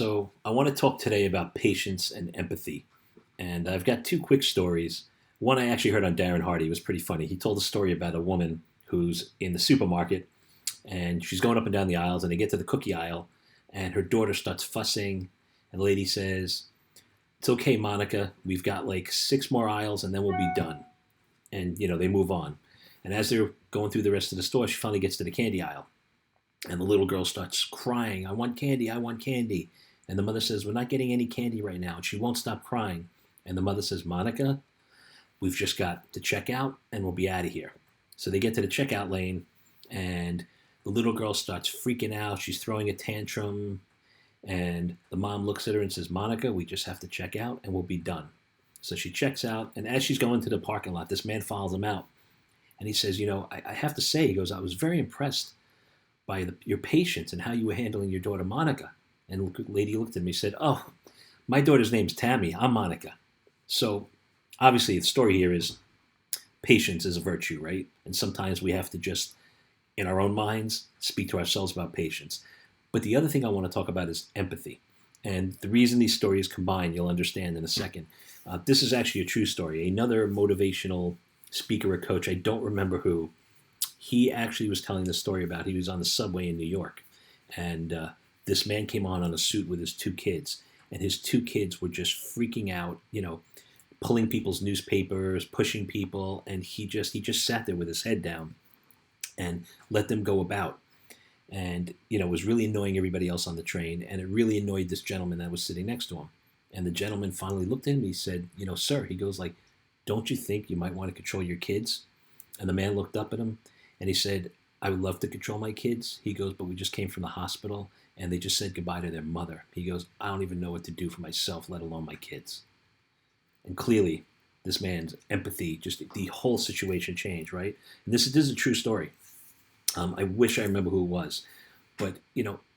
So, I want to talk today about patience and empathy. And I've got two quick stories. One I actually heard on Darren Hardy. It was pretty funny. He told a story about a woman who's in the supermarket and she's going up and down the aisles, and they get to the cookie aisle, and her daughter starts fussing. And the lady says, "It's okay, Monica. We've got like six more aisles and then we'll be done." And, they move on. And as they're going through the rest of the store, she finally gets to the candy aisle. And the little girl starts crying, "I want candy, I want candy." And the mother says, "We're not getting any candy right now." And she won't stop crying. And the mother says, "Monica, we've just got to check out and we'll be out of here." So they get to the checkout lane, and the little girl starts freaking out. She's throwing a tantrum. And the mom looks at her and says, "Monica, we just have to check out and we'll be done." So she checks out. And as she's going to the parking lot, this man follows them out. And he says, I have to say, he goes, "I was very impressed by your patience and how you were handling your daughter, Monica." And the lady looked at me and said, "Oh, my daughter's name's Tammy. I'm Monica." So obviously the story here is patience is a virtue, right? And sometimes we have to just, in our own minds, speak to ourselves about patience. But the other thing I want to talk about is empathy. And the reason these stories combine, you'll understand in a second. This is actually a true story. Another motivational speaker or coach, I don't remember who, he actually was telling the story about he was on the subway in New York. And this man came on a suit with his two kids. And his two kids were just freaking out, pulling people's newspapers, pushing people. And he just sat there with his head down and let them go about. And, it was really annoying everybody else on the train. And it really annoyed this gentleman that was sitting next to him. And the gentleman finally looked at him. He said, "Sir," he goes like, "don't you think you might want to control your kids?" And the man looked up at him and he said, "I would love to control my kids." He goes, "But we just came from the hospital and they just said goodbye to their mother." He goes, "I don't even know what to do for myself, let alone my kids." And clearly, this man's empathy, just the whole situation changed, right? And this is a true story. I wish I remember who it was. But,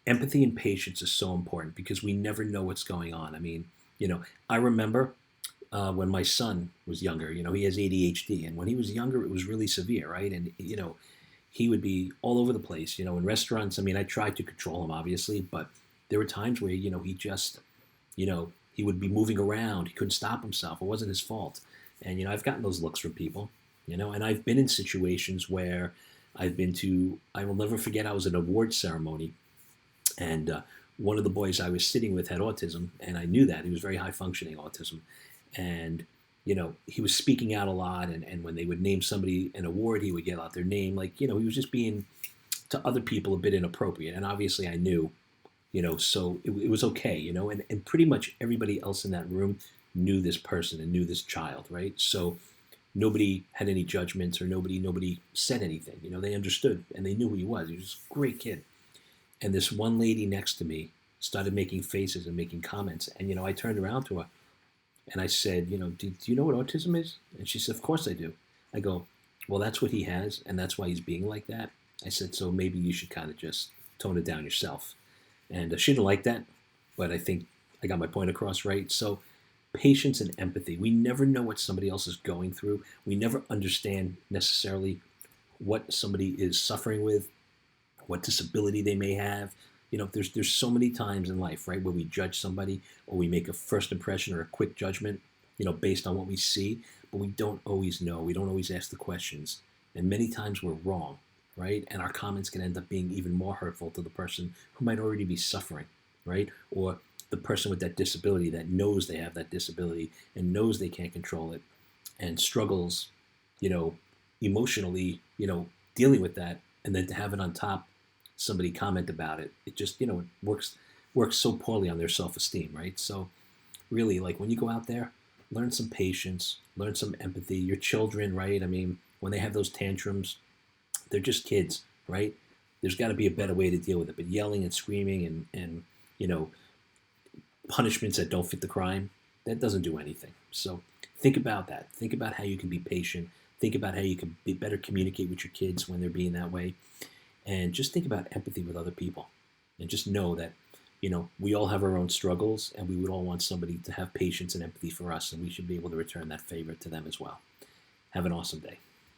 empathy and patience is so important because we never know what's going on. I mean, I remember when my son was younger, he has ADHD. And when he was younger, it was really severe, right? And, he would be all over the place, in restaurants. I mean, I tried to control him, obviously, but there were times where, he just, he would be moving around. He couldn't stop himself. It wasn't his fault. And, I've gotten those looks from people, and I've been in situations where I will never forget, I was at an award ceremony, and one of the boys I was sitting with had autism, and I knew that. He was very high-functioning autism. And, he was speaking out a lot, and when they would name somebody an award, he would get out their name. Like, he was just being, to other people, a bit inappropriate. And obviously I knew, so it was okay, and pretty much everybody else in that room knew this person and knew this child, right? So nobody had any judgments or nobody said anything. They understood and they knew who he was. He was a great kid. And this one lady next to me started making faces and making comments. And, I turned around to her and I said, do you know what autism is? And she said, "Of course I do." I go, "Well, that's what he has. And that's why he's being like that." I said, "So maybe you should kind of just tone it down yourself." And she didn't like that, but I think I got my point across, right? So patience and empathy. We never know what somebody else is going through. We never understand necessarily what somebody is suffering with, what disability they may have. There's so many times in life, right, where we judge somebody or we make a first impression or a quick judgment, based on what we see, but we don't always know. We don't always ask the questions. And many times we're wrong, right? And our comments can end up being even more hurtful to the person who might already be suffering, right? Or the person with that disability that knows they have that disability and knows they can't control it and struggles, emotionally, dealing with that, and then to have it on top, somebody comment about it, it just, it works so poorly on their self-esteem, right? So really, like, when you go out there, learn some patience, learn some empathy. Your children, right? I mean, when they have those tantrums, they're just kids, right? There's got to be a better way to deal with it. But yelling and screaming and punishments that don't fit the crime, that doesn't do anything. So think about that. Think about how you can be patient. Think about how you can be better communicate with your kids when they're being that way. And just think about empathy with other people. And just know that, we all have our own struggles, and we would all want somebody to have patience and empathy for us, and we should be able to return that favor to them as well. Have an awesome day.